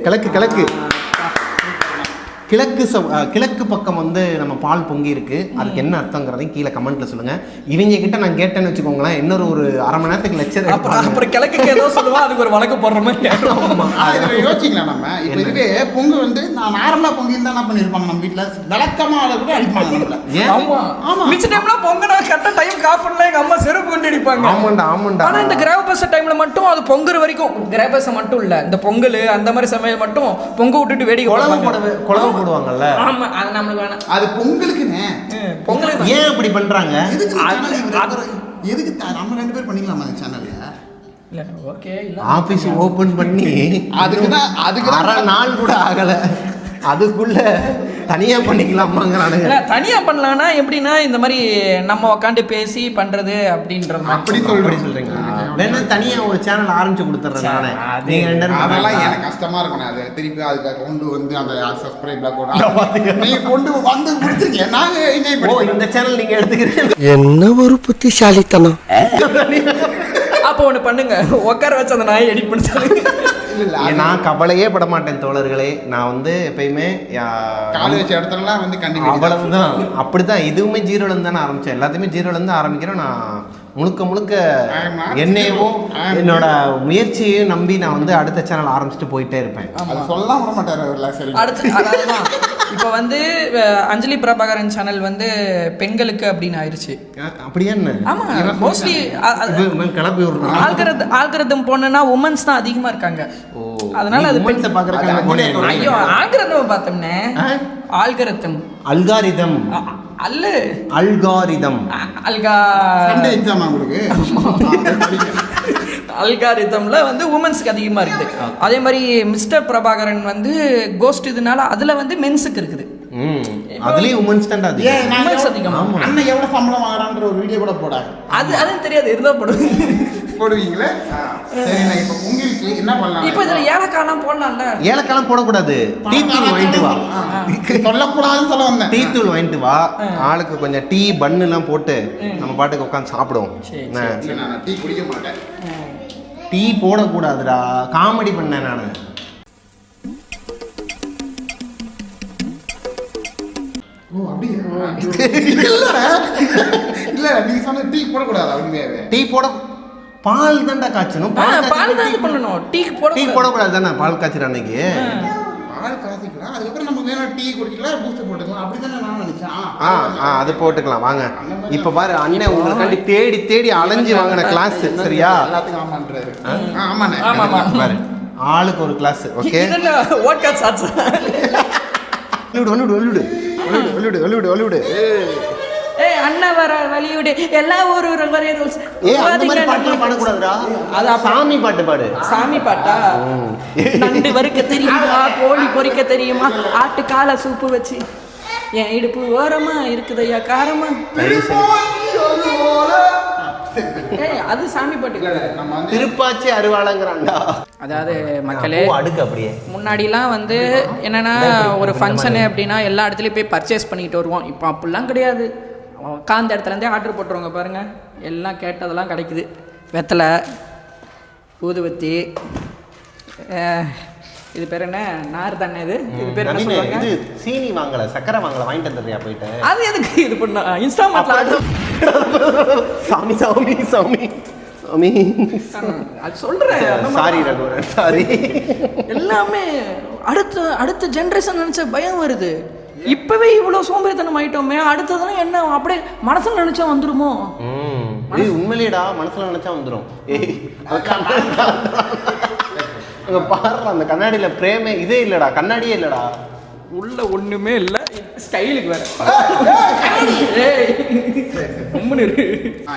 கிழக்கு கிழக்கு கிழக்கு கிழக்கு பக்கம் வந்து நம்ம பால் பொங்கி இருக்கு. அதுக்கு என்ன அர்த்தங்கிறதையும் கீழே கமெண்ட்ல சொல்லுங்க. இவங்க கிட்ட நான் கேட்டேன்னு வச்சுக்கோங்களேன், இன்னொரு ஒரு அரை மணி நேரத்துக்கு லெக்சர் அப்புறம் கிழக்கு ஏதோ சொல்லுவா, அதுக்கு ஒரு வழக்கு போடுற மாதிரி. யோசிக்கலாம் நம்ம. இப்போ இதுவே பொங்கு வந்து நான் நார்மலா பொங்கி தான் என்ன பண்ணிருப்பாங்க நம்ம வீட்டுல விளக்கமா கூட அடிப்பாங்க. மிச்ச டைம்ல பொங்கனா கரெக்டா டைம் காஃபன்ல எங்க அம்மா செருப்பு கொண்டு அடிப்பாங்க. ஆமாண்டா. ஆனா இந்த கிரகபச டைம்ல மட்டும் அது பொங்குற வரைக்கும், கிரகபச மட்டும் இல்ல, இந்த பொங்கல் அந்த மாதிரி சமயம் மட்டும் பொங்க விட்டுட்டு வேடிக்கை குழம்பு போடுவாங்கல்ல. ஆமா, அது நமக்கு வேணாம். அது பொங்கலுக்குனே. பொங்கலுக்கு ஏன் இப்படி பண்றாங்க? எதுக்கு நம்ம 2 பேர் பண்ணிக்கலாமா அந்த சேனல்ல? இல்ல ஓகே, இல்ல ஆபீஸ் ஓபன் பண்ணி அதுக்கு அரை நாள் கூட ஆகல, அதுக்குள்ள தனியா பண்ணிக்கலாமாங்கறானுங்க. இல்ல தனியா பண்ணலாம்னா எப்படின்னா இந்த மாதிரி நம்ம உட்காந்து பேசி பண்றது அப்படின்றது. அப்படி சொல்றீங்க. வேணா தனியா ஒரு சேனல் ஆரம்பிச்சு கொடுத்துறேன் நானே. நீங்க ரெண்டு பேரும் அதெல்லாம் எனக்கு கஷ்டமா இருக்கும். அது திருப்பி அதுக்கு கொண்டு வந்து அந்த சப்ஸ்கிரைப்லாம் கூட நீங்க கொண்டு வந்து கொடுத்துருக்கீங்க. நாங்க இந்த சேனல் நீங்க எடுத்துக்கிறீங்க. என்ன ஒரு புத்திசாலித்தனம். அப்போ ஒன்று பண்ணுங்க, உட்கார வச்சு அந்த நாயை எடிட் பண்ணி சொல்லுங்க. நான் கவலையே பட மாட்டேன் தோழர்களே. நான் வந்து எப்பயுமே காலேஜ் வச்ச இடத்துலலாம் வந்து கண்டிப்பா அவ்வளவுதான். அப்படிதான் இதுவுமே ஜீரோலேருந்து தானே ஆரம்பித்தேன். எல்லாத்தையுமே ஜீரோலேருந்து ஆரம்பிக்கிறேன். நான் முழுக்க என்னையும் என்னோட முயற்சியையும் நம்பி நான் வந்து அடுத்த சேனல் ஆரம்பிச்சுட்டு போயிட்டே இருப்பேன். சொல்லலாம் விட மாட்டார். அடுத்து அதான் இப்போ வந்து அஞ்சலி பிரபாகரன் சேனல் வந்து பெண்களுக்கு அப்படின்னு ஆயிடுச்சு. அப்படியே என்ன? ஆமா, மோஸ்ட்லி கிளப்பி விடுறோம். ஆல்கரிதம் போனேன்னா உமன்ஸ் தான் அதிகமா இருக்காங்க. அதனால அது பெண்ஸை பார்க்கறதுக்கு ஐயோ ஆல்கரிதம் பார்த்தோம்னே. ஆல்கரிதம் அல்ல அல்காரிதம் அல்காரிதம்ல வந்து உமன்ஸ்க்கு அதிகமா இருக்குது. அதே மாதிரி மிஸ்டர் பிரபாகரன் வந்து கோஸ்ட் இதுனால அதுல வந்து மென்ஸுக்கு இருக்குது. அதுலயும் உமன்ஸ் தான் அதிகம். அண்ணன் எவ்வளவு சம்பளம் வாங்குறான்ற ஒரு வீடியோ கூட போடாது. அது தெரியாது, இருந்தா போடுவீங்களே. சரி, நான் இப்ப பொங்கலுக்கு என்ன பண்ணலாம்? இப்போ இதுல ஏலக்காய்லாம் போடலாம்ல. ஏலக்காய்லாம் போடக்கூடாது. டீ தூள் வாங்கிட்டு வா. சொல்லக்கூடாதுன்னு சொல்ல வந்தேன். டீ தூள் வாங்கிட்டு வா. ஆளுக்கு கொஞ்சம் டீ பன்னு எல்லாம் போட்டு நம்ம பாட்டுக்கு உட்காந்து சாப்பிடுவோம். நான் டீ குடிக்க மாட்டேன். டீ போடக்கூடாதுடா, காமெடி பண்ணேன் நான். இல்ல நீங்க சொன்ன டீ போடக்கூடாது. உண்மையாவே டீ போட பால் தான்டா காய்ச்சணும். பால் தான் பண்ணணும். டீ போடக்கூடாது தானே. பால் காய்ச்சற அன்னைக்கு பால் காய்ச்சிக்கலாம். அதுக்கப்புறம் நம்ம வேணா டீ குடிக்கலாம், பூஸ்ட் போட்டுக்கலாம். அப்படிதானே நான் நினைச்சேன். அது போட்டுக்கலாம் வாங்க. இப்ப பாரு அண்ணன் உங்களுக்காண்டி தேடி அலைஞ்சு வாங்கின கிளாஸ். சரியா? எல்லாத்துக்கும் ஆமான்றாரு. ஆமாண்ணே. ஆமா பாரு, ஆளுக்கு ஒரு கிளாஸ். ஓகே, ஓட்கா சாட்ஸ் ஒளிவிடு. ஏய் அண்ணா வர வலியுடு எல்லா ஊரு ஒரே ரூல்ஸ். அந்த மாதிரி பாட்டு பாடக்கூடாதுடா. அது சாமி பாட்டு பாடு. சாமி பாட்டா? நண்டு வறுக்க தெரியுமா, கோழி பொரிக்க தெரியுமா, ஆட்டு காலை சூப்பு வச்சு என் இடுப்பு ஓரமா இருக்குதையா காரமா. அது சாமி பாட்டு. திருப்பாச்சி அருவாளங்கிறான்டா. அதாவது மக்களே, அடுக்கு அப்படியே முன்னாடிலாம் வந்து என்னன்னா ஒரு ஃபங்க்ஷனு அப்படின்னா எல்லா இடத்துலையும் போய் பர்ச்சேஸ் பண்ணிக்கிட்டு வருவோம். இப்போ அப்படிலாம் கிடையாது. உட்காந்த இடத்துலேருந்தே ஆர்டர் போட்டுருவாங்க பாருங்கள். எல்லாம் கேட்டதெல்லாம் கிடைக்குது. வெத்தலை, ஊதுவத்தி, இது பேர் என்ன, நார் தானே இது பேர் என்ன சொல்லுவாங்க? இது சீனி வாங்கல, சக்கரை வாங்கல, வாங்கிட்டு வந்துறியா போயிட்டு? அது எதுக்கு இது பண்ணா? இன்ஸ்டாமார்ட்ல ஆர்டர். சாமி அது சொல்றேன். Sorry Raghuvaran, sorry. எல்லாமே அடுத்த ஜென்ரேஷன் நினைச்ச பயம் வருது. இப்பவே இவ்வளவு சோம்பேறித்தனம் ஆயிட்டோமே, அடுத்ததெல்லாம் என்ன அப்படியே மனசுல நினைச்சா வந்துருமோ? உண்மையிலேடா மனசுல நினைச்சா வந்துரும். அங்க பாரு, அந்த கண்ணாடியில பிரேமே இதே இல்லடா, கண்ணாடியே இல்லடா, உள்ள ஒண்ணுமே இல்ல. ஸ்டைலுக்கு வேற.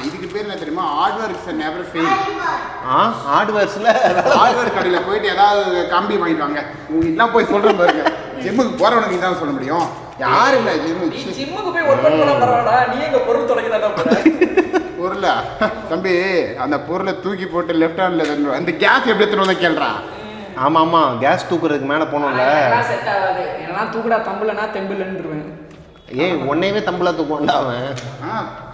இதுக்கு பேர் என்ன தெரியுமா? Hardwares never fail. ஹார்ட்வேர் கடையில போயிட்டு ஏதாவது கம்பி வாங்கிடுவாங்க. உங்களுக்கு எல்லாம் போய் சொல்றேன் பாருங்க. ஜிம்முக்கு போறவனுக்கு இதான் சொல்ல முடியும். யாரும் இல்ல ஜிம்முக்கு போய் ஒர்க் பண்ண பரவாடா. நீ எங்க பொருள் தொலைக்கதா போற? பொருளா தம்பி, அந்த பொருளை தூக்கி போட்டு லெஃப்ட் ஹேண்ட்ல அந்த கேஸ் எப்படி எடுத்துட்டு வந்தா கேள்றா. ஆமா கேஸ் தூக்குறதுக்கு மேல போனோம்ல. செட் ஆகாது. ஏன்னா தூக்குடா தம்புலனா தெம்புலன்றுவேன். ஏய் உன்னையவே தம்புல தூக்குவான்டா அவன்.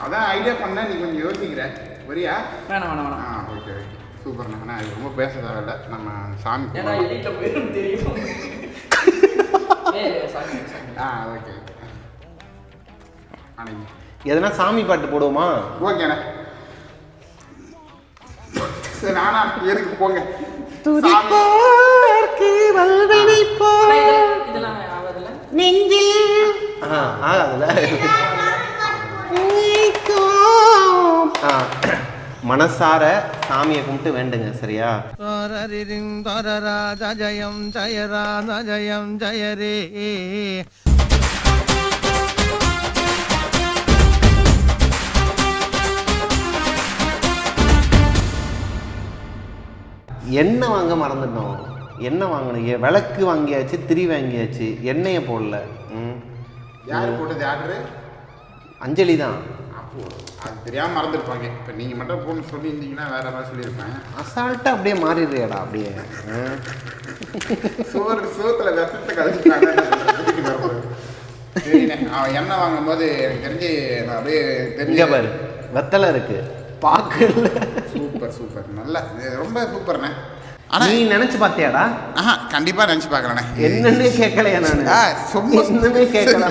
அதான் ஐடியா பண்ண. நீ கொஞ்சம் யோசிக்கிற. வரியா? வேணாம். ஓகே. சூப்பர்ண்ணா. ஆனால் இது ரொம்ப பேச தேவையில்ல, நம்ம சாமி ஏன்னா எடிட்ட பேரும் தெரியும். ஓகே. அன்னைக்கு எதனா சாமி பாட்டு போடுவோமா? ஓகேண்ணே. சரி நானா எதுக்கு போங்க. இதெல்லாம் ஆவதில்ல. ஆகாதுல. மனசார சாமியை கும்பிட்டு வேண்டுங்க, சரியா? ஜயம் ஜயரா ஜயம் ஜயரே. எண்ணெய் வாங்க மறந்துட்டோம். எண்ணெய் வாங்கணும். விளக்கு வாங்கியாச்சு, திரி வாங்கியாச்சு, எண்ணெயை போடல. யார் போட்டது ஆர்டரு? அஞ்சலி தான். அப்போ அது தெரியாமல் மறந்துருப்பாங்க. இப்போ நீங்கள் மட்டும் போன்னு சொல்லியிருந்தீங்கன்னா வேற மாதிரி சொல்லியிருப்பேன். அசால்ட்டாக அப்படியே மாறிடுறியாடா அப்படியே. சோத்தில் விஷத்தை கழிச்சுட்டாங்க. சரிண்ணே, அவன் எண்ணெய் வாங்கும்போது எனக்கு தெரிஞ்சு நான் அப்படியே தெரிஞ்ச பாரு, வெத்தலை இருக்கு, பாக்கு. சூப்பர் நல்ல, ரொம்ப சூப்பர்ண்ணே. ஆனா நீ நினைச்சு பார்த்தியாடா? கண்டிப்பாக நினச்சி பார்க்கலண்ணே. என்னன்னு கேட்கலையா நான்? ஒன்றுமே கேட்கல.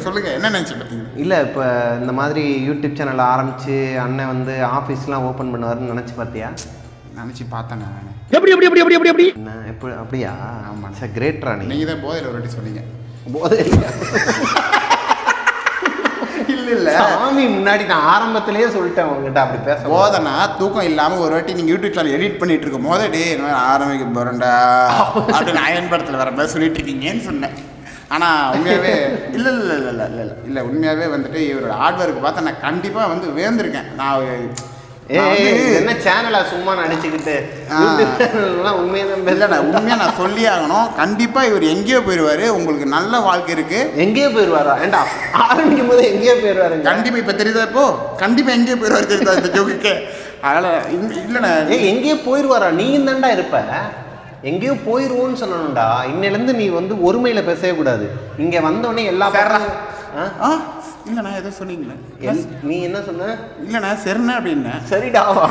சொல்லுங்க என்ன நினச்சி பார்த்தீங்க? இல்லை, இப்போ இந்த மாதிரி யூடியூப் சேனல் ஆரம்பிச்சு அண்ணன் வந்து ஆஃபீஸ்லாம் ஓப்பன் பண்ணுவாருன்னு நினச்சி பார்த்தியா? நினச்சி பார்த்தேண்ணே. எப்படி என்ன எப்படி அப்படியா? ஆமாம் சார், கிரேட்ரா. நீங்கள் தான் போதையில் ஒரு வாட்டி சொன்னீங்க. போதை இல்லை சாமி முன்னாடி நான் ஆரம்பத்திலேயே சொல்லிட்டேன் உங்ககிட்ட அப்படி பேச. போதனா தூக்கம் இல்லாமல் ஒரு வாட்டி நீங்கள் யூடியூப் சேனல் எடிட் பண்ணிட்டு இருக்கும் போது டே என்ன ஆரம்பிக்க போகிறேன்டா அப்படின்னு அயன் படத்தில் வர மாதிரி சொல்லிட்டு இருக்கீங்கன்னு சொன்னேன். ஆனால் உண்மையாகவே இல்லை உண்மையாகவே வந்துட்டு இவரோட ஹார்ட் ஒர்க் பார்த்தா நான் கண்டிப்பாக வந்து வேந்திருக்கேன். நான் என்ன சேனலா சும்மா நடிச்சுக்கிட்டு உண்மையாக நான் சொல்லி ஆகணும். கண்டிப்பாக இவர் எங்கேயோ போயிடுவார். உங்களுக்கு நல்ல வாழ்க்கை இருக்கு. எங்கேயோ போயிடுவாரா? ஏண்டா ஆரம்பிக்கும் போது எங்கேயோ போயிடுவாரு. கண்டிப்பாக இப்போ தெரியுதா? இப்போ கண்டிப்பாக எங்கேயோ போயிடுவாரு தெரியுதா இந்த ஜோக்குக்கு? அதனால் இல்லைண்ணா, எங்கேயோ போயிடுவாரா? நீயும் தான்டா இருப்ப. எங்கேயோ போயிடுவோன்னு சொல்லணும்டா. இன்னிலேருந்து நீ வந்து ஒருமையில் பேசவே கூடாது. இங்கே வந்தோடனே எல்லா இல்லைண்ணா ஏதோ சொன்னீங்களே, நீ என்ன சொன்ன? இல்லைண்ணா சரிண்ணா அப்படின்னா சரிடாவா?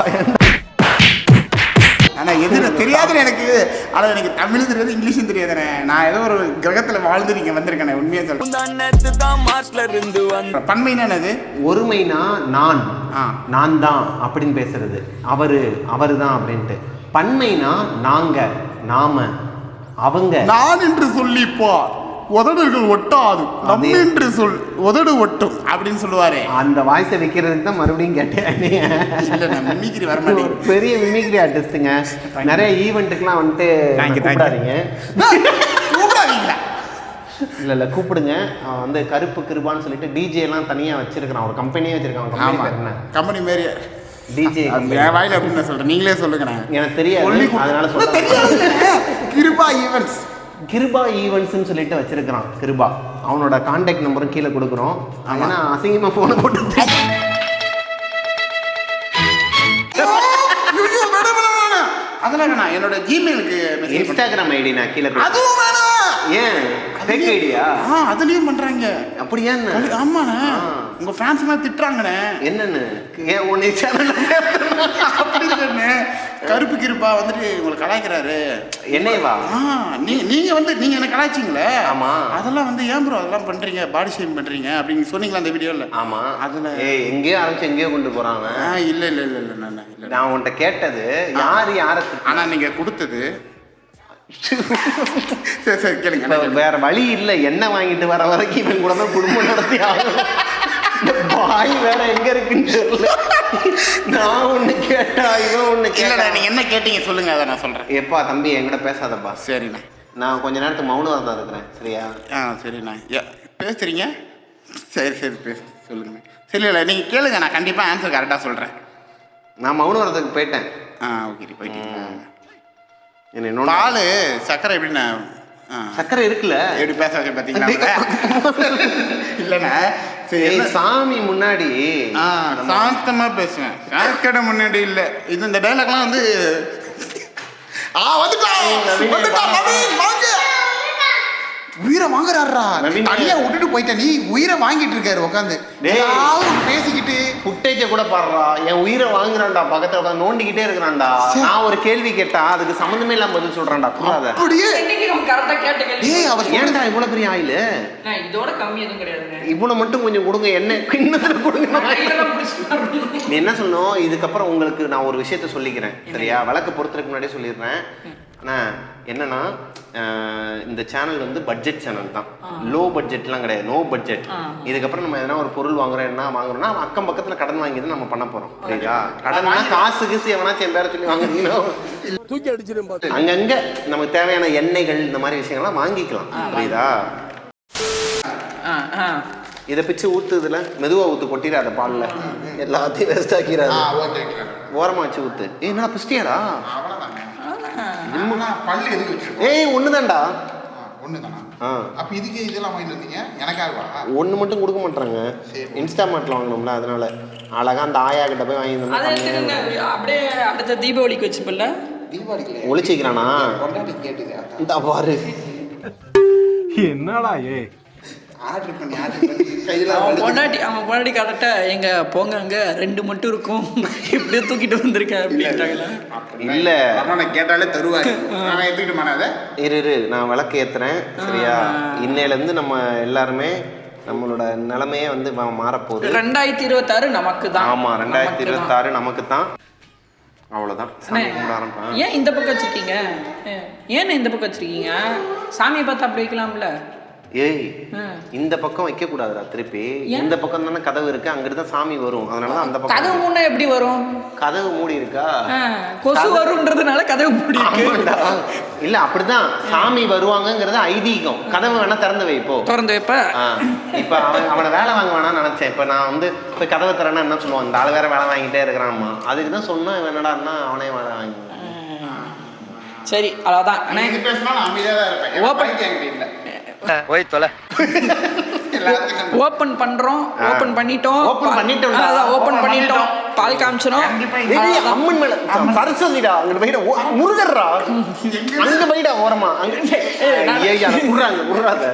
ஆனால் எது தெரியாதுன்னு எனக்கு. ஆனால் எனக்கு தமிழும் தெரியாது, இங்கிலீஷும் தெரியாதுண்ணே. நான் ஏதோ ஒரு கிரகத்தில் வாழ்ந்து நீங்கள் வந்திருக்கேனே. உண்மையாக சொல்கிறேன். பன்மைனா என்னது? ஒருமைனா நான் நான் தான் அப்படின்னு பேசுறது, அவரு தான் அப்படின்ட்டு. பன்மைனா நாங்க, நாம, அவங்க. நான் என்று சொல்லிப்போ உதடுகள் ஒட்டாது, நம்ம என்று சொல் உதடு ஒட்டும் அப்படின்னு சொல்லுவாரு. அந்த வாய்ஸை வைக்கிறதுக்கு தான் மறுபடியும் கேட்டேன். மிமிக்ரி வர மாட்டேங்குது. பெரிய மிமிக்ரி ஆர்டிஸ்ட்டுங்க. நிறைய ஈவெண்ட்டுக்கெல்லாம் வந்துட்டு கூப்பிடாதீங்க. இல்லை கூப்பிடுங்க. வந்து கருப்பு கிருபான்னு சொல்லிட்டு டிஜே எல்லாம் தனியாக வச்சிருக்கிறான். ஒரு கம்பெனியே வச்சிருக்கான். கம்பெனி மாரி டிஜே வாயில அப்படின்னு சொல்றேன். நீங்களே சொல்லுங்க. எனக்கு தெரியாது, அதனால சொல்றேன். கிருபா ஈவெண்ட்ஸ்னு சொல்லிட்டு வச்சிருக்கிறான். கிருபா அவனோட கான்டாக்ட் நம்பரும் கீழே கொடுக்குறோம். ஏன்னா அசிங்கமாக ஃபோனை போட்டு அதெல்லாம் என்னோட ஜிமெயிலுக்கு இன்ஸ்டாகிராம் ஐடி நான் கீழே. ஏன் ஃபேக் ஐடியா? அதுலயும் பண்றாங்க. அப்படியா? ஆமாண்ணே, உங்க ஃபேன்ஸ் எல்லாம் திட்டுறாங்கண்ணே. என்னன்னு? ஏன் உன்னை சேனல் அப்படி இல்லைண்ணே, கருப்பு கிருப்பா வந்துட்டு உங்களை கலாய்க்கிறாரு. என்னையவா? நீங்க வந்து நீங்க என்ன கலாய்ச்சிங்களே? ஆமா. அதெல்லாம் வந்து ஏன் ப்ரோ அதெல்லாம் பண்றீங்க, பாடி ஷேம் பண்றீங்க அப்படின்னு சொன்னீங்களா அந்த வீடியோல? ஆமா. அதுல எங்கேயோ ஆரம்பிச்சு எங்கேயோ கொண்டு போறாங்க. இல்ல இல்ல இல்ல இல்ல நான் உன்கிட்ட கேட்டது யாரு ஆனா நீங்க கொடுத்தது. சரி சரி கேளுங்க. வேற வழி இல்லை. எண்ணெய் வாங்கிட்டு வர வரைக்கும் இவன் கூட தான் குடும்பம் நடத்தி ஆகணும். பாய் வேற எங்க இருக்குன்னு தெரியல. நான் ஒண்ணு கேட்டா இவன் ஒண்ணு கேட்டா. நீங்க என்ன கேட்டீங்க சொல்லுங்க, அதை நான் சொல்றேன். எப்பா தம்பி என்கிட்ட பேசாதப்பா. சரிண்ணா, நான் கொஞ்ச நேரத்துக்கு மௌனம் தான் இருக்கிறேன். சரியா? சரிண்ணா. பேசுறீங்க? சரி சரி பேசு சொல்லுங்க. சரி இல்லை நீங்க கேளுங்க, நான் கண்டிப்பா ஆன்சர் கரெக்டா சொல்றேன். நான் மௌனம் வரதுக்கு போயிட்டேன். ஓகே போயிட்டீங்க. என்ன பால் சக்கரை எப்படின்னா? சக்கரை இருக்குல்ல, எப்படி பேச வச்சு பார்த்தீங்களா? இல்லைண்ணா சாமி முன்னாடி சாந்தமா பேசுவேன். சாக்கடை முன்னாடி இல்லை. இது இந்த டைலாக்லாம் வந்து உயிரை வாங்குறாரா நவீன் தனியா விட்டுட்டு போயிட்ட நீ உயிரை வாங்கிட்டு இருக்காரு உட்காந்து பேசிக்கிட்டு ஃபுட்டேஜை கூட பாடுறா என் உயிரை வாங்குறான்டா பக்கத்துல உட்காந்து நோண்டிக்கிட்டே இருக்கிறான்டா நான் ஒரு கேள்வி கேட்டா அதுக்கு சம்மந்தமே இல்லாம பதில் சொல்றான்டா புரியாத அப்படியே கரெக்டா கேட்ட கேள்வி. அவர் ஏன்டா இவ்வளவு பெரிய ஆயிலு நான் இதோட கம்மி எதுவும் கிடையாதுங்க. இவ்வளவு மட்டும் கொஞ்சம் கொடுங்க என்ன கிண்ணத்துல கொடுங்க நீ என்ன சொல்லணும் இதுக்கப்புறம் உங்களுக்கு நான் ஒரு விஷயத்த சொல்லிக்கிறேன் சரியா விளக்கு பொறுத்ததுக்கு முன்னாடியே சொல்லிடுறேன் அண்ணா என்னன்னா இந்த சேனல் வந்து பட்ஜெட் சேனல் தான் லோ பட்ஜெட்லாம் கிடையாது நோ பட்ஜெட் இதுக்கப்புறம் நம்ம எதனா ஒரு பொருள் வாங்குறோம் என்ன வாங்குறோம்னா அக்கம் பக்கத்துல கடன் வாங்கி தான் நம்ம பண்ண போறோம் சரியா கடன்னா காசு கீசு எவனாச்சும் என் பேரை சொல்லி வாங்குறீங்கன்னா தூக்கி அடிச்சிடும் அங்கங்க நமக்கு தேவையான எண்ணெய்கள் இந்த மாதிரி விஷயங்கள்லாம் வாங்கிக்கலாம் புரியுதா இதை பிச்சு ஊத்துதுல மெதுவா ஊத்து கொட்டிடாத பால்ல எல்லாத்தையும் வேஸ்ட் ஆக்கிறாரு ஓரமா வச்சு ஊத்து என்னடா பிஸ்டியாடா பல்லு எதுக்கு வச்சிருக்கோம் ஏய் ஒண்ணுதான்டா ஒண்ணுதானா அப்ப இதுக்கு இதெல்லாம் வாங்கிட்டு வந்தீங்க எனக்காகவா ஒண்ணு மட்டும் கொடுக்க மாட்டாங்க இன்ஸ்டாமார்ட்ல வாங்கணும்ல அதனால அழகா அந்த ஆயா கிட்ட போய் வாங்கி அப்படியே அடுத்த தீபாவளிக்கு வச்சுப்பல தீபாவளிக்கு ஒளிச்சிக்கிறானா கொண்டாடி கேட்டுது இந்த பாரு என்னடா ஆர்டர் பண்ணி கையில அவன் பொண்டாட்டி கரெக்டா எங்க போங்க அங்க 2 மட்டும் இருக்கும் இப்படியே தூக்கிட்டு வந்திருக்கேன் அப்படின்ட்டாங்களா இல்ல நான் கேட்டாலே தருவாரு நான் எடுத்துக்கிட்டு மாட்டாத இரு நான் விளக்கு ஏத்துறேன் சரியா இன்னையில இருந்து நம்ம எல்லாருமே நம்மளோட நிலைமையே வந்து மாறப்போகுது 2026 நமக்கு தான் ஆமா 2026 நமக்கு தான் அவ்வளவுதான் சாமி கும்பிட ஆரம்பிப்பேன் ஏன் இந்த பக்கம் வச்சிருக்கீங்க ஏன் இந்த பக்கம் வச்சிருக்கீங்க சாமியை பார்த்து அப்படி வைக்கலாம்ல ஏய் இந்த பக்கம் வைக்க கூடாதுடா திருப்பி இந்த பக்கம் தானே கதவு இருக்கு அங்கிட்டு தான் சாமி வரும் அதனாலதான் அந்த பக்கம் கதவு மூணு எப்படி வரும் கதவு மூடி இருக்கா கொசு வரும்ன்றதுனால கதவு மூடி இருக்கு இல்ல அப்படிதான் சாமி வருவாங்கங்கிறது ஐதீகம் கதவு வேணா திறந்து வைப்போ திறந்து வைப்ப இப்ப அவனை வேலை வாங்க வேணாம்னு நினைச்சேன் இப்ப நான் வந்து இப்ப கதவை திறனா என்ன சொல்லுவான் இந்த ஆள் வேற வேலை வாங்கிட்டே இருக்கிறான்மா அதுக்கு தான் சொன்னா என்னடான்னா அவனே வேலை வாங்கி சரி அவ்வளவுதான் பேசினா நான் அமைதியா தான் இருப்பேன் ஓப்பன் போய் தொலை ஓபன் பண்றோம் ஓபன் பண்ணிட்டோம் ஓபன் பண்ணிட்டோம் பால் காமிச்சோம் அம்மன் மேல சரஸ்வதிடா அங்க போயிட முருகர்ரா அங்க போயிடா ஓரமா உருறாத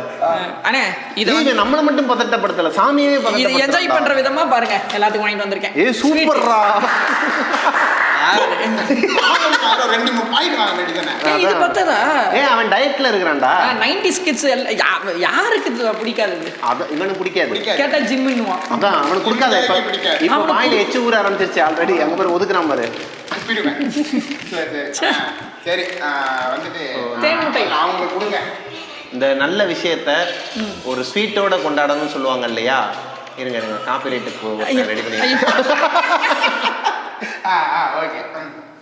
அண்ணே இது நம்மள மட்டும் பதட்டப்படுத்தல சாமியே இது என்ஜாய் பண்ற விதமா பாருங்க எல்லாத்துக்கும் வாங்கிட்டு வந்திருக்கேன் ஏ சூப்பர்ரா இது பத்ததா அவன் டயட்ல இருக்கிறான்டா 90s கிட்ஸ் யாருக்கு இது பிடிக்காது இவனுக்கு பிடிக்காது கேட்டா ஜிம்னுவான் அதான் அவனுக்கு பிடிக்காது இப்ப வாயில எச்சு ஊற ஆரம்பிச்சிருச்சு ஆல்ரெடி அங்க பேர் ஒதுக்குறான் பாரு சரி வந்துட்டு தேன் முட்டை அவங்க கொடுங்க இந்த நல்ல விஷயத்த ஒரு ஸ்வீட்டோட கொண்டாடணும்னு சொல்லுவாங்க இல்லையா இருங்க காப்பி ரைட்டுக்கு ரெடி பண்ணி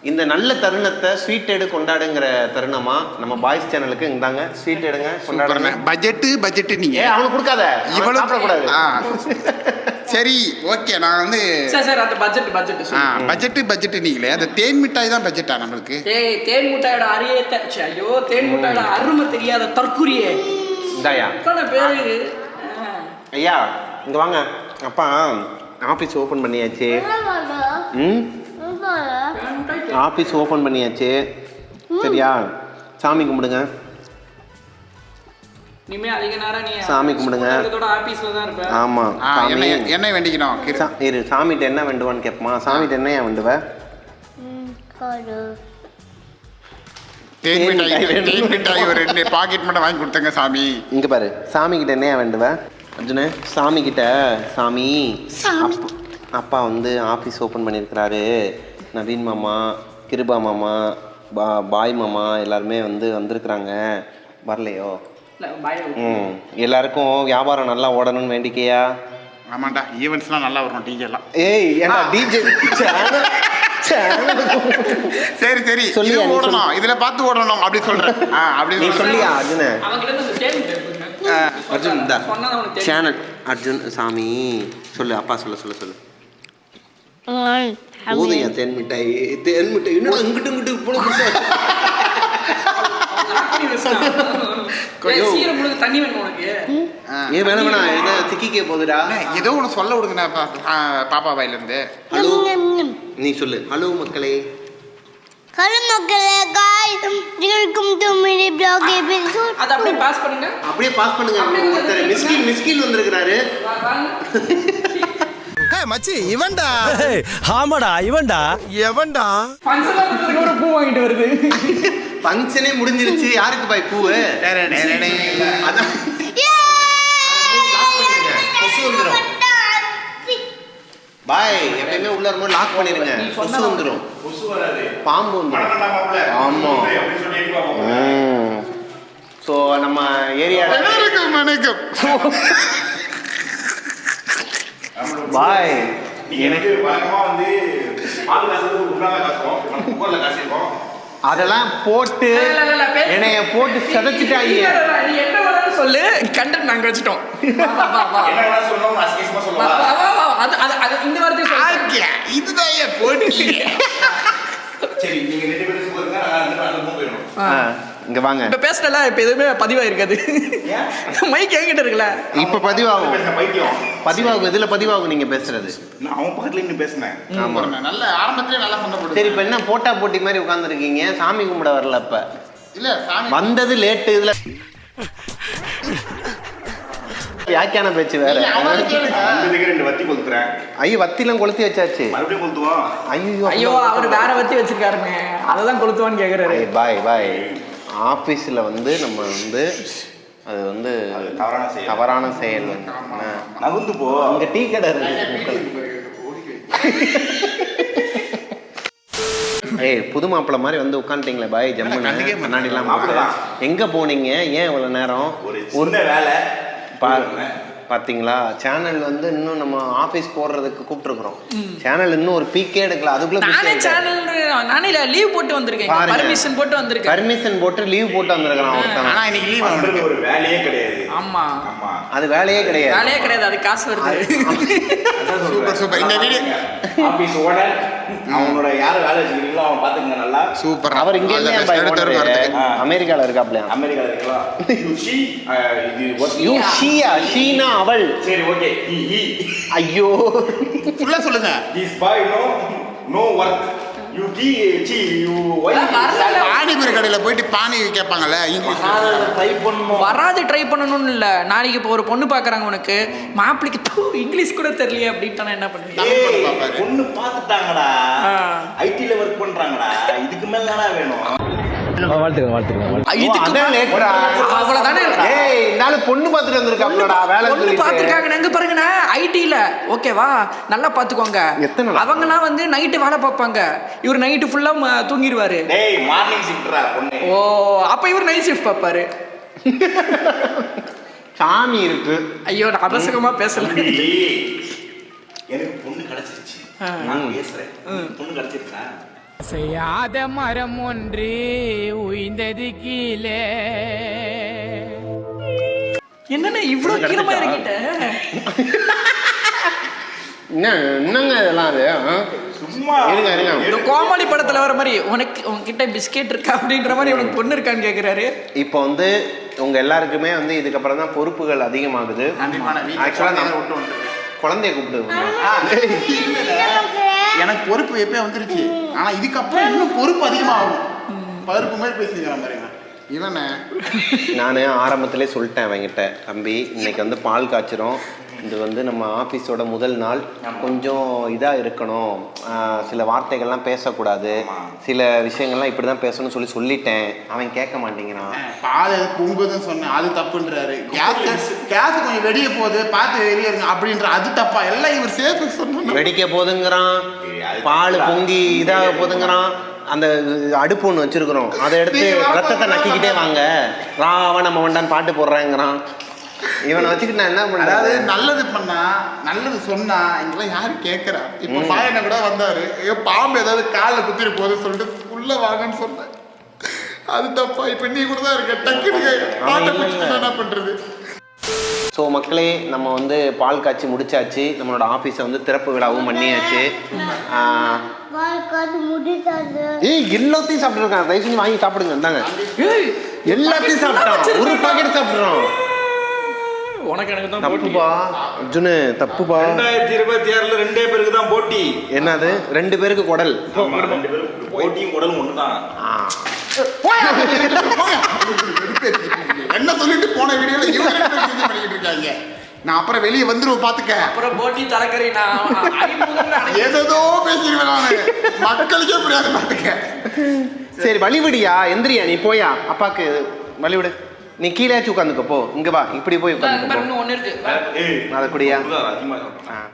இந்த நல்ல தருணத்தை ஸ்வீட் எடு கொண்டாடுங்கிற தருணமா நம்ம பாய்ஸ் சேனலுக்கு இந்தாங்க ஸ்வீட் எடுங்க கொண்டாடுங்க பட்ஜெட் நீங்க அவனுக்கு கொடுக்காத இவ்வளவு சாப்பிடக்கூடாது சரி ஓகே நான் வந்து சார் அந்த பட்ஜெட் நீங்களே அந்த தேன் மிட்டாய் தான் பட்ஜெட்டா நம்மளுக்கு ஏய் தேன் மிட்டாயோட அரியத்தை ஐயோ தேன் மிட்டாயோட அருமை தெரியாத தற்குறியே இந்தாயா பேரு ஐயா இங்க வாங்க அப்பா ஆபீஸ் ஓபன் பண்ணியாச்சு ஆபீஸ் ஓபன் பண்ணியாச்சு சரியா சாமி கும்பிடுங்க நீமே அதிக நேரம் நீ சாமி கும்பிடுங்க ஆபீஸ்ல தான் இருப்ப ஆமா என்ன வேண்டிக்கணும் இரு சாமிட்ட என்ன வேண்டுவான்னு கேட்பமா சாமிட்ட என்ன வேண்டுவ தேன் மிட்டாய் ஒரு 2 பாக்கெட் மட்டும் வாங்கி கொடுத்தங்க சாமி இங்க பாரு சாமி கிட்ட என்ன வேண்டுவ அர்ஜுனே சாமி கிட்ட சாமி அப்பா வந்து ஆஃபீஸ் ஓப்பன் பண்ணியிருக்கிறாரு நவீன் மாமா கிருபா மாமா பாய் மாமா எல்லாருமே வந்து வந்திருக்கிறாங்க வரலையோ எல்லாருக்கும் வியாபாரம் நல்லா ஓடணும்னு வேண்டிக்கையா ஆமாண்டா ஈவெண்ட்ஸ்லாம் நல்லா வரும் டிஜேலாம் ஏய் ஏன்டா டிஜே சரி சரி சொல்லி ஓடணும் இதுல பார்த்து ஓடணும் அப்படி சொல்றேன் அப்படி நீ சொல்லியா அர்ஜுனே அவங்களுக்கு அர்ஜுன் இந்த சேனல் அர்ஜுன் சாமி சொல்லு அப்பா சொல்லு ஊதையா தேன் மிட்டாய் இன்னும் இங்கிட்டு தண்ணி வேணும் உனக்கு ஏன் வேணாம் என்ன திக்கிக்க போகுதுடா ஏதோ ஒன்று சொல்ல விடுங்க பாப்பா வாயில இருந்து ஹலோ நீ சொல்லு ஹலோ மக்களே ஹலோ மக்களே guys welcome to mini vlog episode. அத அப்படியே பாஸ் பண்ணுங்க. அப்படியே பாஸ் பண்ணுங்க. ஒருத்தர் மிஸ்கின் வந்திருக்காரு. மச்சி இவன்டா. ஆமாடா இவன்டா. எவன்டா? ஃபங்க்ஷன்ல ஒரு பூ வாங்கிட்டு வருது. ஃபங்க்ஷனே முடிஞ்சிருச்சு. யாருக்கு பாய் பூ? அதான் கொசு வந்துரும். பாய் எப்பயுமே உள்ள வரும்போது லாக் பண்ணிருங்க. கொசு வந்துரும். கொசு வராது. பாம்பு வந்துரும். ஆமா. ஸோ நம்ம ஏரியாவில் வணக்கம் பாய் எனக்கு வழக்கமா வந்து பால் காசு உண்டாக காசுவோம் குக்கர்ல காசிருக்கோம் அதெல்லாம் போட்டு என்னைய போட்டு சதைச்சிட்டாங்க. நீ என்ன வேணாலும் சொல்லு, கண்டென்ட் நாங்க வச்சிட்டோம். என்ன வேணா சொல்லணும் அசிங்கமா சொல்லலாம். அது இந்த வார்த்தையை சொல்லுங்க. இதுதான் போட்டு சரி நீங்க 2 பேரும் சொல்லுங்க நான் 2 பேரும் போயிடும். இங்க வாங்க. இப்ப பேசல, இப்ப எதுவுமே பதிவாயிருக்காது. மைக் என்கிட்ட இருக்குல்ல, இப்ப பதிவாகும். பைத்தியம் பதிவாகும். இதுல பதிவாகும் நீங்க பேசுறது. நான் அவன் பக்கத்துல நின்னு பேசினேன். ஆமா. நல்ல ஆரம்பத்திலே நல்லா சண்டை போடுது. சரி, இப்ப என்ன போட்டா போட்டி மாதிரி உட்கார்ந்துருக்கீங்க? சாமி கும்பிட வரல. இப்ப இல்ல சாமி வந்தது லேட்டு. இதுல வியாக்கியான பேச்சு வேற. வந்ததுக்கு 2 வத்தி கொளுத்துறேன். ஐயோ, வத்திலாம் கொளுத்தி வச்சாச்சு. மறுபடியும் கொளுத்துவோம். ஐயோ அவர் வேற வத்தி வச்சிருக்காருங்க, அததான் கொளுத்துவான்னு கேக்குறாரு. பாய் பாய். ஆபீஸ்ல வந்து நம்ம வந்து அது வந்து தவறான செயல் வந்து நகுந்து போ. அங்க டீ கடை இருக்கு. ஏய், புது மாப்பிள்ள மாதிரி வந்து உட்காந்துட்டீங்களே பாய். ஜம்முன்னு முன்னாடி எல்லாம் எங்க போனீங்க? ஏன் இவ்வளவு நேரம்? ஒரு வேலை பாத்தீங்களா? சேனல் வந்து இன்னும் நம்ம ஆபீஸ் போடுறதுக்கு கூப்பிட்டுருக்கோம். சேனல் இன்னும் ஒரு பீக்கே எடுக்கல. அதுக்குள்ள நானே லீவ் போட்டு வந்திருக்கேன். பர்மிஷன் போட்டு வந்திருக்கேன். பர்மிஷன் போட்டு லீவ் போட்டு வந்திருக்கான் ஒருத்தன். ஆனா இன்னைக்கு லீவ் பண்றது ஒரு வேலையே கிடையாது. ஆமா ஆமா, அது வேலையே கிடையாது. வேலையே கிடையாது, அது காசு வருது. Super super. இந்த வீடியோ ஆபீஸ் ஓனர் அவனோட யார வேலை வச்சிருக்கீங்களோ அவன் பாத்துக்கங்க நல்லா. சூப்பர். அவர் இங்க அமெரிக்கால இருக்காப்ல. அமெரிக்கால இருக்கலாம். யூஷி இது யூஷியா ஷீனா அவள். சரி ஓகே. ஐயோ, ஃபுல்லா சொல்லுங்க. This boy no work. You pani puri கடையில் போயிட்டு பானி கேட்பாங்கல்ல, வராது ட்ரை பண்ணணும்னு இல்லை. நாளைக்கு இப்போ ஒரு பொண்ணு பார்க்குறாங்க, உனக்கு மாப்பிள்ளைக்கு இங்கிலீஷ் கூட தெரியலையே அப்படின்ட்டு என்ன பண்ணுவீங்க? பொண்ணு பார்த்துட்டாங்கடா, ஐடில ஒர்க் பண்றாங்கடா, இதுக்கு மேல என்னடா வேணும்? பொண்ணு பார்த்துட்டு வந்திருக்காங்களா? வேலை பொண்ணு பார்த்துருக்காங்க. எங்க பாருங்கண்ணா, ஐடில ஓகேவா, நல்லா பார்த்துக்கோங்க. அவங்கலாம் வந்து நைட்டு வேலை பார்ப்பாங்க, இவர் நைட்டு ஃபுல்லா தூங்கிடுவாரு. மார்னிங் ஷிஃப்ட்ரா பொண்ணு. ஓ, அப்ப இவர் நைட் ஷிஃப்ட் பார்ப்பாரு. சாமி இருக்கு. ஐயோ, நான் அபசகமா பேசல. எனக்கு பொண்ணு கிடைச்சிருச்சு, நான் பேசுறேன். பொண்ணு கிடைச்சிருச்சா? செய்யாத மரம் ஒன்று உயிர்ந்தது கீழே. என்னன்னா இவ்வளவு கீழமா இறங்கிட்ட? என்னங்க இதெல்லாம்? அது சும்மா இருங்க இருங்க. இந்த கோமாளி படத்துல வர மாதிரி உனக்கு உங்ககிட்ட பிஸ்கெட் இருக்கா அப்படின்ற மாதிரி உனக்கு பொண்ணு இருக்கான்னு கேக்குறாரு. இப்போ வந்து உங்க எல்லாருக்குமே வந்து இதுக்கப்புறம் தான் பொறுப்புகள் அதிகமாகுது. ஆக்சுவலா நம்ம குழந்தைய கூப்பிடுவோம். எனக்கு பொறுப்பு எப்பயே வந்துருச்சு, ஆனா இதுக்கப்புறம் இன்னும் பொறுப்பு அதிகமாகும். பருப்பு மாதிரி பேசுகிற மாதிரி இவனை நான் ஆரம்பத்திலே சொல்லிட்டேன் அவங்கிட்ட, தம்பி இன்னைக்கு வந்து பால் காய்ச்சிரும், இது வந்து நம்ம ஆஃபீஸோட முதல் நாள், கொஞ்சம் இதாக இருக்கணும், சில வார்த்தைகள்லாம் பேசக்கூடாது, சில விஷயங்கள்லாம் இப்படி தான் பேசணும்னு சொல்லிட்டேன். அவன் கேட்க மாட்டேங்கிறான். பால் பொங்குதுன்னு சொன்னேன், அது தப்புன்றாரு. கேஸ் கொஞ்சம் வெடிக்க போகுது, பார்த்து வெளியே இருங்க அப்படின்ற, அது தப்பா? எல்லாம் இவர் சேஃபு சொன்ன. வெடிக்க போதுங்கிறான், பால் பொங்கி இதாக போதுங்கிறான். அந்த அடுப்பு ஒன்று வச்சிருக்கிறோம், அதை எடுத்து ரத்தத்தை நக்கிக்கிட்டே வாங்க, ராவன் நம்ம வண்டான்னு பாட்டு போடுறாங்கிறான். இவனை வச்சுக்கிட்டு நான் என்ன பண்ண? அதாவது நல்லது பண்ணா, நல்லது சொன்னா இங்கெல்லாம் யாரும் கேட்கறா? இப்போ பாயனை கூட வந்தாரு, பாம்பு ஏதாவது காலில் குத்திட்டு போகுதுன்னு சொல்லிட்டு உள்ள வாங்கன்னு சொன்னேன், அது தப்பா? இப்போ நீ கூட தான் இருக்க, டக்குனு என்ன பண்றது? ஸோ மக்களே, நம்ம வந்து பால் காய்ச்சி முடிச்சாச்சு, நம்மளோட ஆஃபீஸை வந்து திறப்பு விழாவும் பண்ணியாச்சு. ஏய், எல்லாத்தையும் சாப்பிட்டுருக்கான், தயவு செஞ்சு வாங்கி சாப்பிடுங்க. இந்தாங்க, எல்லாத்தையும் சாப்பிட்டான், ஒரு பாக்கெட் சாப்பிட்றோம். உனக்கு எனக்கு தான் போட்டி. தப்புப்பா அர்ஜுனு, தப்புப்பா. 2026ல 2 பேருக்கு தான் போட்டி. என்னது 2 பேருக்கு குடல்? ஆமா, 2 பேருக்கு போட்டியும் குடலும் ஒண்ணுதான். என்ன சொல்லிட்டு போன வீடியோல இவங்க பண்ணிக்கிட்டு இருக்காங்க. நான் அப்புறம் வெளியே வந்துருவோம் பாத்துக்க. அப்புறம் போட்டி தரக்கறி நான் ஏதோ பேசிடுவேன் நானு. மக்களுக்கே புரியாது பாத்துக்க. சரி வழிவிடியா, எந்திரியா, நீ போயா அப்பாக்கு வழிவிடு. நீ கீழேயாச்சும் உட்காந்துக்க போ. இங்க வா, இப்படி போய் உட்காந்து ஒன்று இருக்கு. ஏய், அதை குடியா. அதிகமா சொல்றேன்.